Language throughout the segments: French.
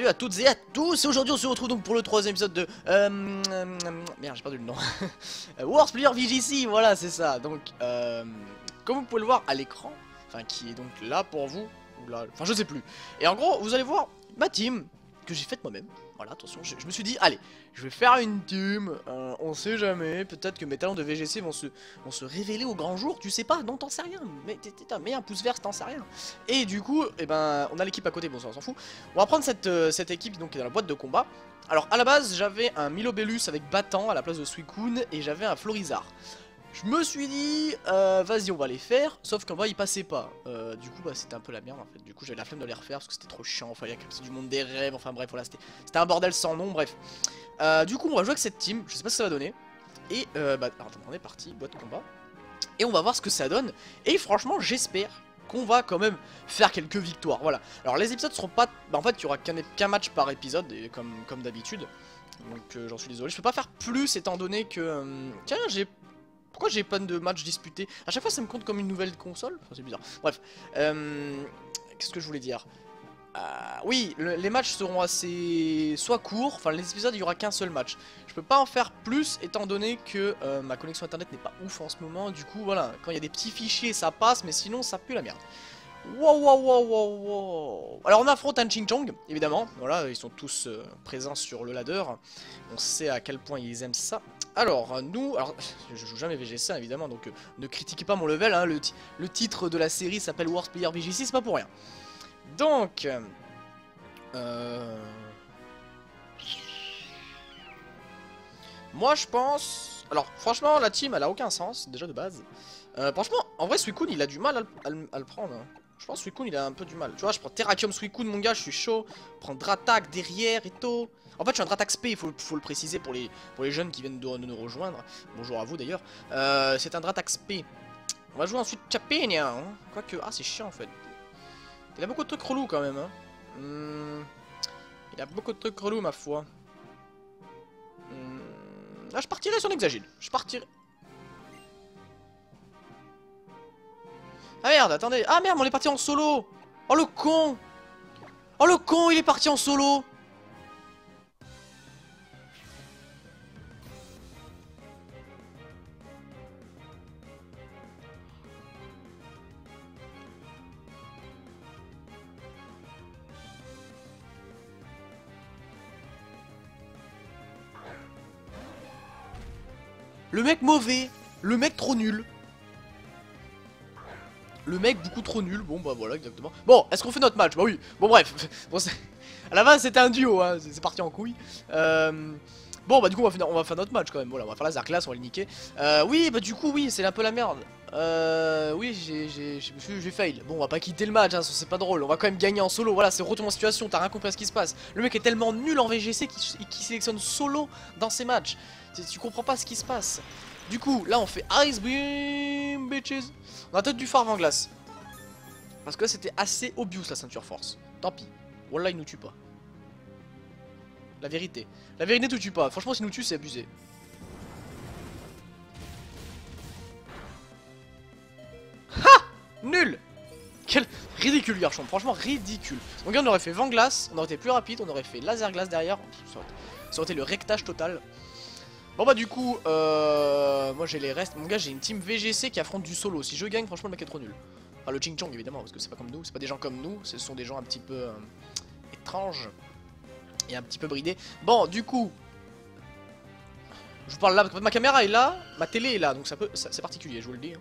salut à toutes et à tous. Aujourd'hui on se retrouve donc pour le troisième épisode de merde, j'ai perdu le nom. World Player VGC, voilà c'est ça. Donc comme vous pouvez le voir à l'écran, enfin qui est donc là pour vous, ou là, enfin je sais plus. Et en gros vous allez voir ma team que j'ai faite moi-même. Voilà, attention, je me suis dit, allez, je vais faire une team, on sait jamais, peut-être que mes talents de VGC vont se révéler au grand jour, tu sais pas, non t'en sais rien, mais un pouce vert t'en sais rien. Et du coup, eh ben, on a l'équipe à côté, bon ça on s'en fout. On va prendre cette équipe donc qui est dans la boîte de combat. Alors à la base, j'avais un Milobellus avec Battant à la place de Suicune, et j'avais un Florizard. Je me suis dit, vas-y on va les faire, sauf qu'en vrai ils passaient pas. Du coup bah c'était un peu la merde en fait, du coup j'avais la flemme de les refaire parce que c'était trop chiant, enfin il y a c'est du monde des rêves, enfin bref voilà, c'était un bordel sans nom, bref. Du coup on va jouer avec cette team, je sais pas ce que ça va donner. Et bah alors, on est parti, boîte de combat. Et on va voir ce que ça donne, et franchement j'espère qu'on va quand même faire quelques victoires, voilà. Alors les épisodes seront pas, bah en fait il y aura qu'un match par épisode, et comme d'habitude. Donc j'en suis désolé, je peux pas faire plus étant donné que... tiens pourquoi j'ai pas de match disputé? À chaque fois ça me compte comme une nouvelle console. Enfin, c'est bizarre. Bref. Qu'est-ce que je voulais dire? Oui, les matchs seront assez... soit courts, enfin les épisodes il y aura qu'un seul match. Je peux pas en faire plus étant donné que ma connexion internet n'est pas ouf en ce moment. Du coup voilà, quand il y a des petits fichiers ça passe, mais sinon ça pue la merde. Wow, wow, wow, wow, wow. Alors on affronte un Ching Chong, évidemment. Voilà, ils sont tous présents sur le ladder. On sait à quel point ils aiment ça. Alors, nous... Alors, je joue jamais VGC, évidemment, donc ne critiquez pas mon level. Hein, le titre de la série s'appelle World Player VGC, c'est pas pour rien. Donc... moi, je pense... Alors, franchement, la team, elle a aucun sens, déjà de base. Franchement, en vrai, Suicune, il a du mal à le prendre. Hein. Je pense que Suicune, il a un peu du mal. Tu vois, je prends Terrakium Suicune, mon gars, je suis chaud. Je prends Dratak derrière et tout. En fait, je suis un Dratak SP, il faut le préciser pour les jeunes qui viennent de nous rejoindre. Bonjour à vous d'ailleurs. C'est un Dratak SP. On va jouer ensuite Chapenia. Hein. Quoique, ah, c'est chiant en fait. Il a beaucoup de trucs relous quand même. Hein. Il a beaucoup de trucs relous, ma foi. Là, je partirai sur Exagile. Je partirai. Ah merde, attendez. Ah merde, on est parti en solo. Oh le con. Oh le con, il est parti en solo. Le mec mauvais. Le mec trop nul. Le mec beaucoup trop nul, bon bah voilà exactement. Bon, est-ce qu'on fait notre match? Bah oui, bon bref. Bon, à la base c'était un duo, hein. C'est parti en couille. Bon bah du coup on va faire notre match quand même, voilà, on va faire la Zarklas, on va le niquer. Oui bah du coup oui, c'est un peu la merde. Oui j'ai fail. Bon on va pas quitter le match, hein, c'est pas drôle, on va quand même gagner en solo, voilà c'est retournement de situation, t'as rien compris à ce qui se passe. Le mec est tellement nul en VGC qu'il sélectionne solo dans ses matchs. Tu comprends pas ce qui se passe. Du coup là on fait Ice Beam bitches. On a peut-être du phare en glace. Parce que c'était assez obvious la ceinture force. Tant pis. Wallah il nous tue pas. La vérité. La vérité nous tue pas. Franchement s'il nous tue c'est abusé. Ha! Nul! Quel ridicule garçon. Franchement ridicule. Donc là on aurait fait vent glace. On aurait été plus rapide. On aurait fait laser glace derrière. Ça aurait été le rectage total. Bon bah du coup moi j'ai les restes. Mon gars j'ai une team VGC qui affronte du solo. Si je gagne franchement le mec est trop nul. Enfin le Ching Chong évidemment parce que c'est pas comme nous. C'est pas des gens comme nous. Ce sont des gens un petit peu étranges. Et un petit peu bridés. Bon du coup je vous parle là parce que ma caméra est là. Ma télé est là donc c'est particulier je vous le dis.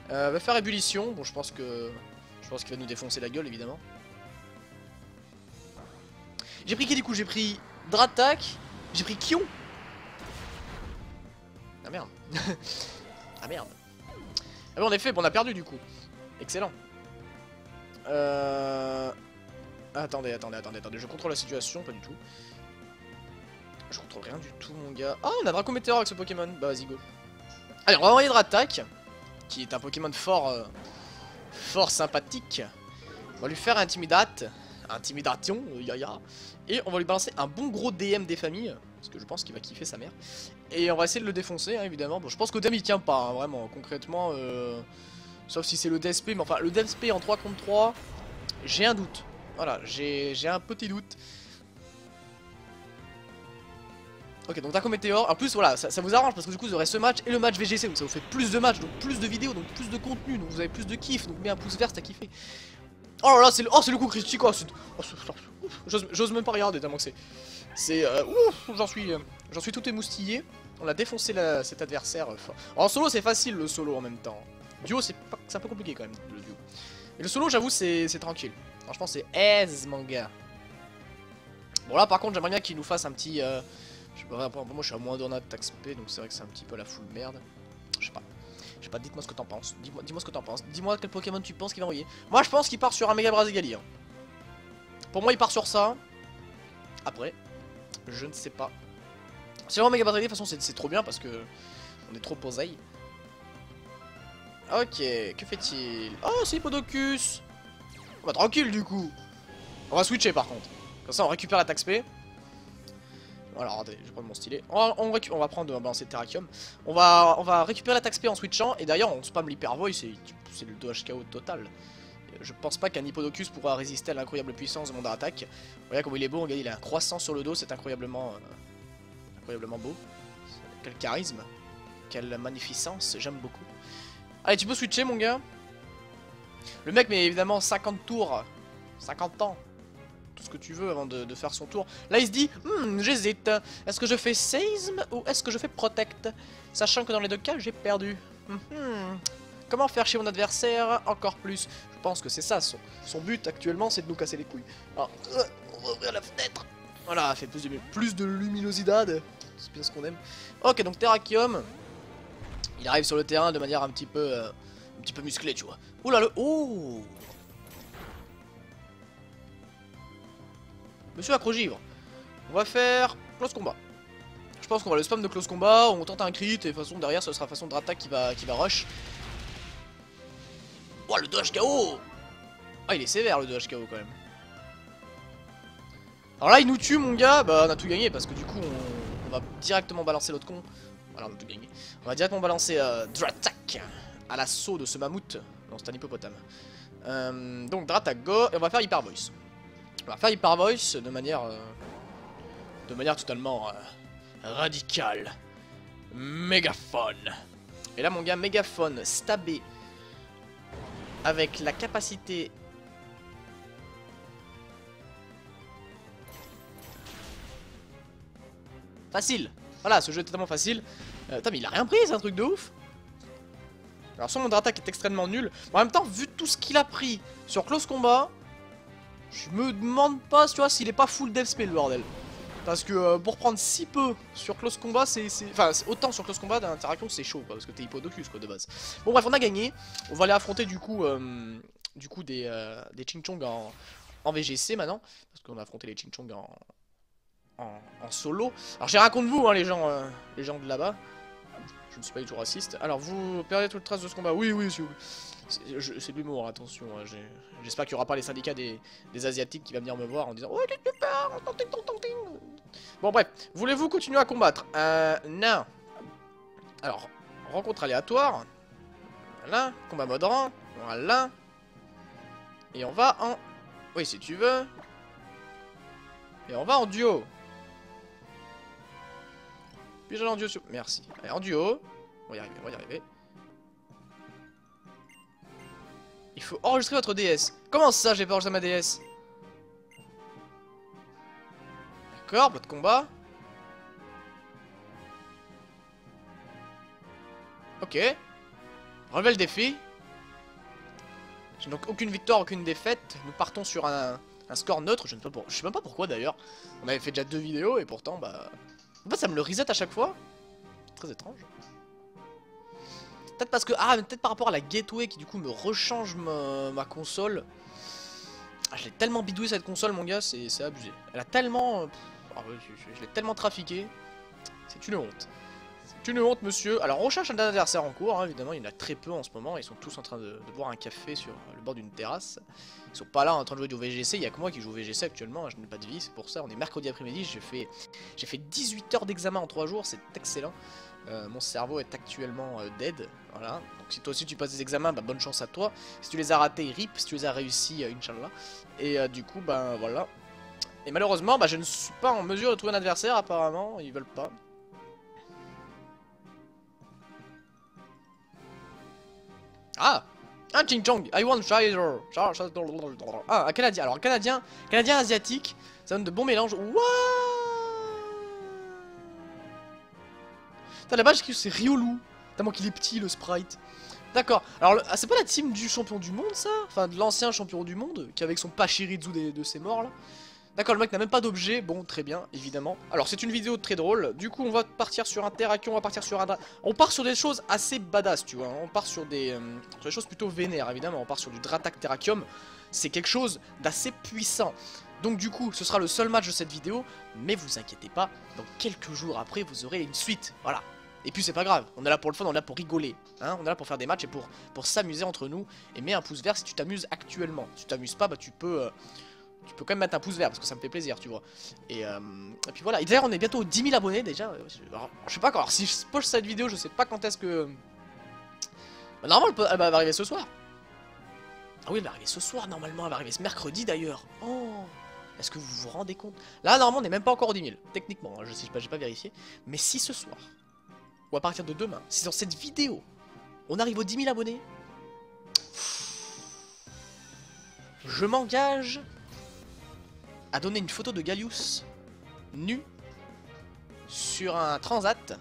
Va faire ébullition. Bon je pense qu'il va nous défoncer la gueule évidemment. J'ai pris qui du coup? J'ai pris Dratak. J'ai pris Kion. Ah merde. Ah merde. Ah bon en effet, bon, on a perdu du coup. Excellent. Attendez, je contrôle la situation, pas du tout. Je contrôle rien du tout mon gars. Ah on a Draco Météor avec ce Pokémon, bah vas-y go. Allez on va envoyer Dratak, qui est un Pokémon fort sympathique. On va lui faire Intimidation, yaya. Et on va lui balancer un bon gros DM des familles. Parce que je pense qu'il va kiffer sa mère. Et on va essayer de le défoncer, hein, évidemment. Bon, je pense qu'au DM il tient pas, hein, vraiment, concrètement. Sauf si c'est le DSP, mais enfin, le DSP en 3 contre 3, j'ai un doute. Voilà, j'ai un petit doute. Ok, donc Draco Météor, en plus voilà, ça vous arrange parce que du coup vous aurez ce match et le match VGC, donc ça vous fait plus de matchs, donc plus de vidéos, donc plus de contenu, donc vous avez plus de kiff, donc mets un pouce vert si t'as kiffé. Oh là là, c'est le coup critique, j'ose même pas regarder tellement que c'est ouf, j'en suis tout émoustillé. On a défoncé cet adversaire fort. En solo c'est facile le solo en même temps. Duo c'est un peu compliqué quand même le duo. Et le solo j'avoue c'est tranquille. Franchement c'est aise mon gars. Bon là par contre j'aimerais bien qu'il nous fasse un petit... je sais pas, moi je suis à moins d'un attaque SP donc c'est vrai que c'est un petit peu la full merde. Je sais pas, dites-moi ce que t'en penses. Dis-moi ce que t'en penses. Dis-moi quel Pokémon tu penses qu'il va envoyer. Moi je pense qu'il part sur un Mega Brazigali. Hein. Pour moi il part sur ça. Après, je ne sais pas. C'est vraiment Mega Brazigali, de toute façon c'est trop bien parce que on est trop posé. Ok, que fait-il? Oh c'est Hippodocus. On va tranquille du coup. On va switcher par contre. Comme ça on récupère l'attaque SP. Alors attendez, je vais prendre mon stylet. On va prendre, on va balancer Terrakium. On va récupérer l'attaque SP en switchant. Et d'ailleurs on spam l'Hyper Voice, c'est le dodge KO total. Je pense pas qu'un Hippodocus pourra résister à l'incroyable puissance de mon attaque. Regarde comme il est beau, regarde, il a un croissant sur le dos, c'est incroyablement beau. Quel charisme, quelle magnificence, j'aime beaucoup. Allez, tu peux switcher mon gars. Le mec met évidemment 50 tours, 50 ans. Tout ce que tu veux avant de faire son tour. Là il se dit, j'hésite, est-ce que je fais Seism ou est-ce que je fais Protect? Sachant que dans les deux cas j'ai perdu. Comment faire chier mon adversaire encore plus? Je pense que c'est ça, son but actuellement c'est de nous casser les couilles. Alors, on va ouvrir la fenêtre. Voilà, fait plus de luminosité. C'est bien ce qu'on aime. Ok, donc Terrakium, il arrive sur le terrain de manière un petit peu musclée, tu vois. Ouh là le... Oh Monsieur Acrogivre, on va faire close combat. Je pense qu'on va le spam de close combat, on tente un crit et de toute façon derrière ce sera façon de attaque qui va rush. Oh le dodge KO. Ah il est sévère le dodge KO quand même. Alors là il nous tue mon gars, bah on a tout gagné parce que du coup on va directement balancer l'autre con. Voilà on a tout gagné. On va directement balancer Dratak à l'assaut de ce mammouth. Non c'est un hippopotame. Donc Dratak go et on va faire Hyper Voice. On va faire Hyper Voice de manière totalement radicale. Mégaphone. Et là mon gars, mégaphone stabé avec la capacité... Facile. Voilà, ce jeu est totalement facile. Putain mais il a rien pris, c'est un truc de ouf. Alors son monde d'attaque est extrêmement nul. Mais en même temps, vu tout ce qu'il a pris sur Close Combat... Je me demande pas, tu vois, s'il est pas full dev spell le bordel. Parce que pour prendre si peu sur Close Combat, enfin, autant sur Close Combat d'interaction, c'est chaud, quoi, parce que t'es Hippodocus, quoi, de base. Bon, bref, on a gagné. On va aller affronter, du coup des Ching-Chong en VGC, maintenant. Parce qu'on a affronté les Ching-Chong en solo. Alors, j'ai raconte vous, hein, les gens de là-bas. Je ne suis pas du tout raciste. Alors, vous perdez toute trace de ce combat. Oui, oui, s'il vous plaît. C'est de l'humour, attention. J'espère qu'il n'y aura pas les syndicats des Asiatiques qui va venir me voir en disant « Oh, qu'est-ce que tu fais ?» Bon, bref. Voulez-vous continuer à combattre? Non. Alors, rencontre aléatoire. Voilà. Combat mode rang. Voilà. Et on va en... Oui, si tu veux. Et on va en duo. Puis j'allais en duo. Merci. Allez, en duo. On va y arriver, on va y arriver. Il faut enregistrer votre DS. Comment ça, j'ai pas enregistré ma DS? D'accord, pas de combat. Ok. Relevez le défi. J'ai donc aucune victoire, aucune défaite. Nous partons sur un score neutre. Je sais même pas pourquoi d'ailleurs. On avait fait déjà 2 vidéos et pourtant, bah... En fait, ça me le reset à chaque fois. Très étrange. Peut-être parce que... Ah, peut-être par rapport à la gateway qui du coup me rechange ma console. Ah, je l'ai tellement bidouillé cette console mon gars, c'est abusé. Elle a tellement... je l'ai tellement trafiqué. C'est une honte. C'est une honte monsieur. Alors on recherche un adversaire en cours, hein, évidemment, il y en a très peu en ce moment. Ils sont tous en train de boire un café sur le bord d'une terrasse. Ils sont pas là en train de jouer du VGC, il y a que moi qui joue au VGC actuellement, hein, je n'ai pas de vie, c'est pour ça. On est mercredi après-midi, j'ai fait 18 heures d'examen en 3 jours, c'est excellent. Mon cerveau est actuellement dead, voilà. Donc si toi aussi tu passes des examens, bah, bonne chance à toi. Si tu les as ratés, rip. Si tu les as réussi, Inch'Allah. Et du coup, bah voilà. Et malheureusement, bah, je ne suis pas en mesure de trouver un adversaire apparemment, ils veulent pas. Ah, un Ching Chong, I want Shizer. Ah, un Canadien. Alors, un Canadien asiatique, ça donne de bons mélanges. Wouah. Putain, là-bas, j'ai cru que c'est Riolu. Tellement qu'il est petit, le sprite. D'accord. Alors, c'est pas la team du champion du monde, ça? Enfin, de l'ancien champion du monde, qui avec son Pachirizu de ses morts, là. D'accord, le mec n'a même pas d'objet. Bon, très bien, évidemment. Alors, c'est une vidéo très drôle. Du coup, on va partir sur un Terrakion, on va partir sur un... On part sur des choses assez badass, tu vois. On part sur des choses plutôt vénères, évidemment. On part sur du Dratak Terrakium. C'est quelque chose d'assez puissant. Donc, du coup, ce sera le seul match de cette vidéo. Mais vous inquiétez pas, dans quelques jours après, vous aurez une suite. Voilà. Et puis c'est pas grave, on est là pour le fun, on est là pour rigoler, hein, on est là pour faire des matchs et pour s'amuser entre nous. Et mets un pouce vert si tu t'amuses actuellement. Si tu t'amuses pas, bah tu peux quand même mettre un pouce vert parce que ça me fait plaisir, tu vois. Et puis voilà, et d'ailleurs on est bientôt aux 10 000 abonnés déjà. Alors, je sais pas quand, alors si je poste cette vidéo, je sais pas quand est-ce que... Bah, normalement elle va arriver ce soir. Ah oui, elle va arriver ce soir normalement, elle va arriver ce mercredi d'ailleurs. Oh, est-ce que vous vous rendez compte? Là normalement on n'est même pas encore aux 10 000, techniquement, hein, je sais pas, j'ai pas vérifié. Mais si ce soir... ou à partir de demain, si dans cette vidéo, on arrive aux 10 000 abonnés, je m'engage à donner une photo de Gallius nu sur un transat.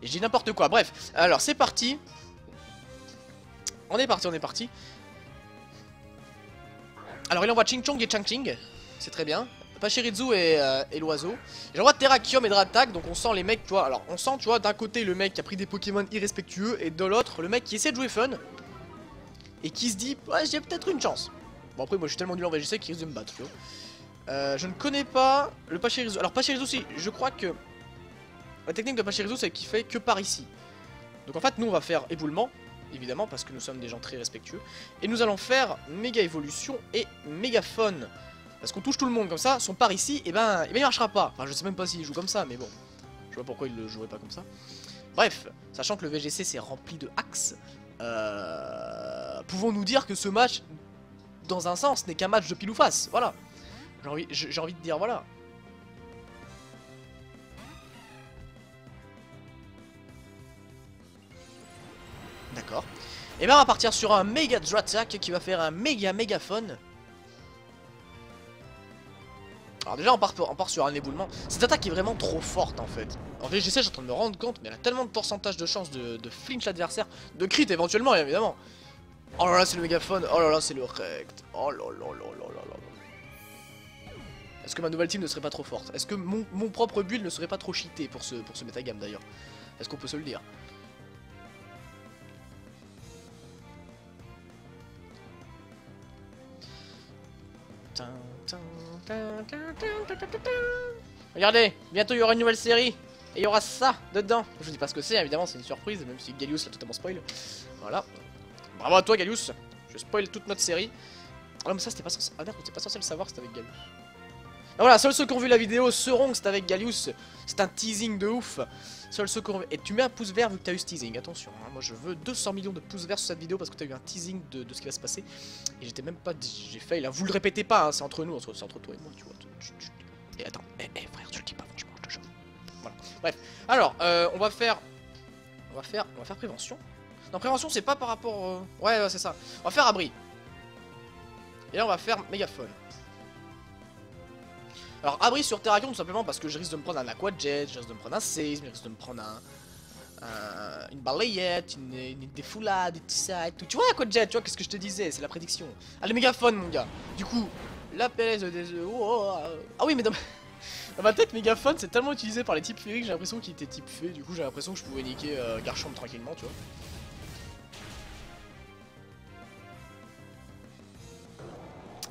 Et je dis n'importe quoi, bref. Alors c'est parti. On est parti. Alors il envoie Ching Chong et Chang Ching, c'est très bien. Pachirizu et l'oiseau. J'envoie Terrakium et Dratak, donc on sent les mecs, tu vois. Alors on sent, tu vois, d'un côté le mec qui a pris des Pokémon irrespectueux, et de l'autre le mec qui essaie de jouer fun et qui se dit, ouais, j'ai peut-être une chance. Bon, après, moi je suis tellement nul en VGC qu'il risque de me battre, tu vois. Je ne connais pas le Pachirizu. Alors Pachirizu, si, je crois que la technique de Pachirizu, c'est qu'il fait que par ici. Donc en fait, nous on va faire éboulement, évidemment, parce que nous sommes des gens très respectueux. Et nous allons faire méga évolution et méga fun. Parce qu'on touche tout le monde comme ça, son part ici, et ben il marchera pas. Enfin, je sais même pas s'il joue comme ça, mais bon. Je vois pourquoi il le jouerait pas comme ça. Bref, sachant que le VGC c'est rempli de hacks, pouvons-nous dire que ce match, dans un sens, n'est qu'un match de pile ou face. Voilà. J'ai envie de dire voilà. D'accord. Et ben on va partir sur un méga Dratak qui va faire un méga fun. Alors déjà on part sur un éboulement. Cette attaque est vraiment trop forte en fait. En VGC je suis en train de me rendre compte, mais elle a tellement de pourcentage de chance de flinch l'adversaire, de crit éventuellement évidemment. Oh là là c'est le méga fun, oh là là c'est le rect. Oh là là là là là là. Est-ce que ma nouvelle team ne serait pas trop forte? Est-ce que mon propre build ne serait pas trop cheaté pour ce metagame d'ailleurs? Est-ce qu'on peut se le dire? Regardez, bientôt il y aura une nouvelle série et il y aura ça dedans. Je vous dis pas ce que c'est, évidemment, c'est une surprise, même si Gallius l'a totalement spoil. Voilà. Bravo à toi, Gallius. Je spoil toute notre série. Ah non, mais ça c'était pas censé. Ah d'accord, c'était pas censé le savoir, c'était avec Gallius. Ah voilà, seuls ceux qui ont vu la vidéo sauront que c'est avec Gallius. C'est un teasing de ouf. Seuls ceux qui ont vu. Et tu mets un pouce vert vu que t'as eu ce teasing. Attention, hein, moi je veux 200 millions de pouces verts sur cette vidéo parce que t'as eu un teasing de ce qui va se passer. Et j'étais même pas. J'ai fail. Là. Vous le répétez pas, hein, c'est entre nous, c'est entre toi et moi, tu vois. Et attends, frère, tu le dis pas, franchement, je te jure. Voilà. Bref. Alors, on va faire prévention. Non, prévention, c'est pas par rapport. Ouais, c'est ça. On va faire abri. Et là, on va faire mégaphone. Alors, abri sur Terrakion, tout simplement parce que je risque de me prendre un Aqua Jet, je risque de me prendre un séisme, je risque de me prendre une balayette, une défoulade et tout ça et tout. Tu vois, Aqua Jet, tu vois, qu'est-ce que je te disais, c'est la prédiction. Allez, mégaphone, mon gars. Du coup, la PS des. Ah oui, mais dans ma tête, mégaphone, c'est tellement utilisé par les types fées que j'ai l'impression qu'il était type fée. Du coup, j'ai l'impression que je pouvais niquer Garchomp tranquillement, tu vois.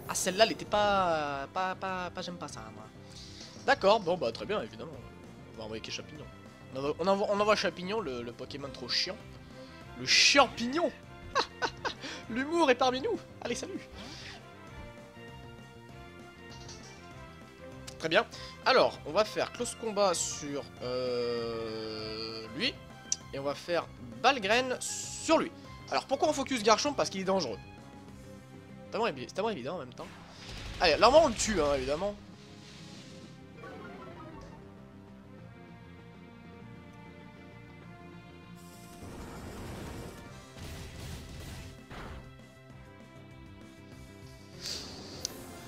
Ah, celle-là, elle était pas j'aime pas ça, moi. D'accord, bon, bah, très bien, évidemment. On va envoyer Champignon. On envoie Champignon, le Pokémon trop chiant. Le champignon. L'humour est parmi nous. Allez, salut. Très bien. Alors, on va faire close combat sur lui. Et on va faire Balgraine sur lui. Alors, pourquoi on focus Garchomp? Parce qu'il est dangereux. C'est tellement évident en même temps. Allez, normalement on le tue, hein, évidemment.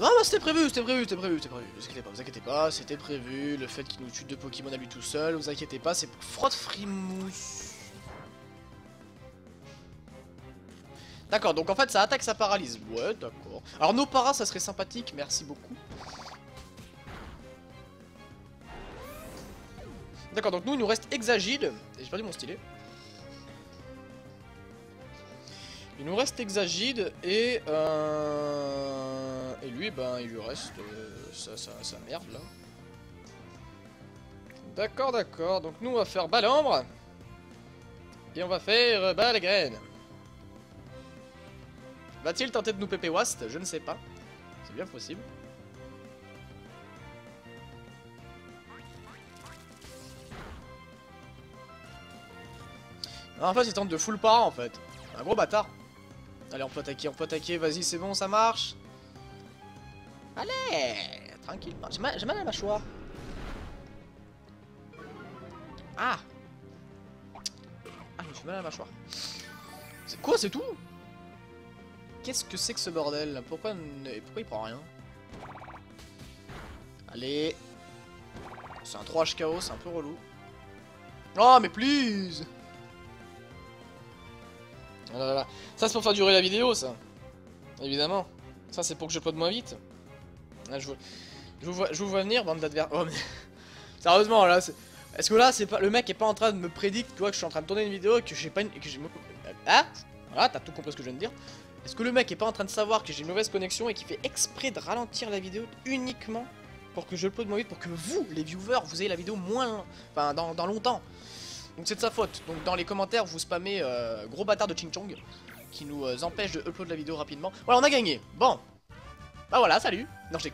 Non, bah c'était prévu, c'était prévu, c'était prévu, c'était prévu. Vous inquiétez pas, c'était prévu. Le fait qu'il nous tue 2 Pokémon à lui tout seul, vous inquiétez pas, c'est pour Frotte Frimousse. D'accord, donc en fait ça attaque, ça paralyse. Ouais, d'accord. Alors nos paras, ça serait sympathique, merci beaucoup. D'accord, donc nous il nous reste Exagide. Et j'ai perdu mon stylet. Il nous reste Exagide et lui, ben il lui reste sa merde là. D'accord, d'accord. Donc nous on va faire Balambre. Et on va faire Balagraine. Va-t-il tenter de nous pépé Wast? Je ne sais pas. C'est bien possible. Non, en fait il tente de full para en fait. Un gros bâtard. Allez, on peut attaquer, vas-y, c'est bon, ça marche. Allez, tranquille. J'ai mal à la mâchoire. Ah. Ah, je me suis mal à la mâchoire. C'est quoi, c'est tout? Qu'est-ce que c'est que ce bordel? Pourquoi il prend rien? Allez. C'est un 3HKO, c'est un peu relou. Oh, mais please! Oh là là. Ça c'est pour faire durer la vidéo, ça. Évidemment. Ça c'est pour que je upload moins vite. Là, je vous vois venir, bande d'adversaires. Oh mais... Sérieusement, là, est-ce que là, c'est pas... le mec est pas en train de me prédire, tu vois, que je suis en train de tourner une vidéo et que j'ai pas une... que j'ai... Ah. Voilà, t'as tout compris ce que je viens de dire. Est-ce que le mec est pas en train de savoir que j'ai une mauvaise connexion et qu'il fait exprès de ralentir la vidéo uniquement pour que je upload moins vite, pour que vous, les viewers, vous ayez la vidéo moins... Enfin, dans longtemps. Donc c'est de sa faute. Donc dans les commentaires, vous spammez gros bâtard de Ching Chong qui nous empêche de upload la vidéo rapidement. Voilà, on a gagné. Bon. Bah voilà, salut. Non, j'ai...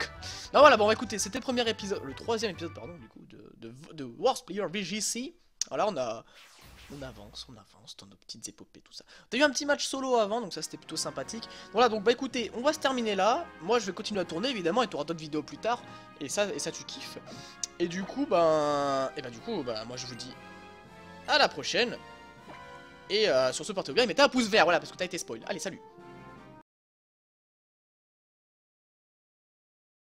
Non, voilà, bon, écoutez, c'était le premier épisode, le 3e épisode, pardon, du coup, de Worst Player VGC. Voilà, on avance dans nos petites épopées, tout ça. T'as eu un petit match solo avant, donc ça c'était plutôt sympathique. Voilà, donc bah écoutez, on va se terminer là. Moi je vais continuer à tourner évidemment et tu auras d'autres vidéos plus tard. Et ça tu kiffes. Et du coup, moi je vous dis à la prochaine. Et sur ce, portez-vous bien et mettez un pouce vert, voilà, parce que t'as été spoil. Allez, salut.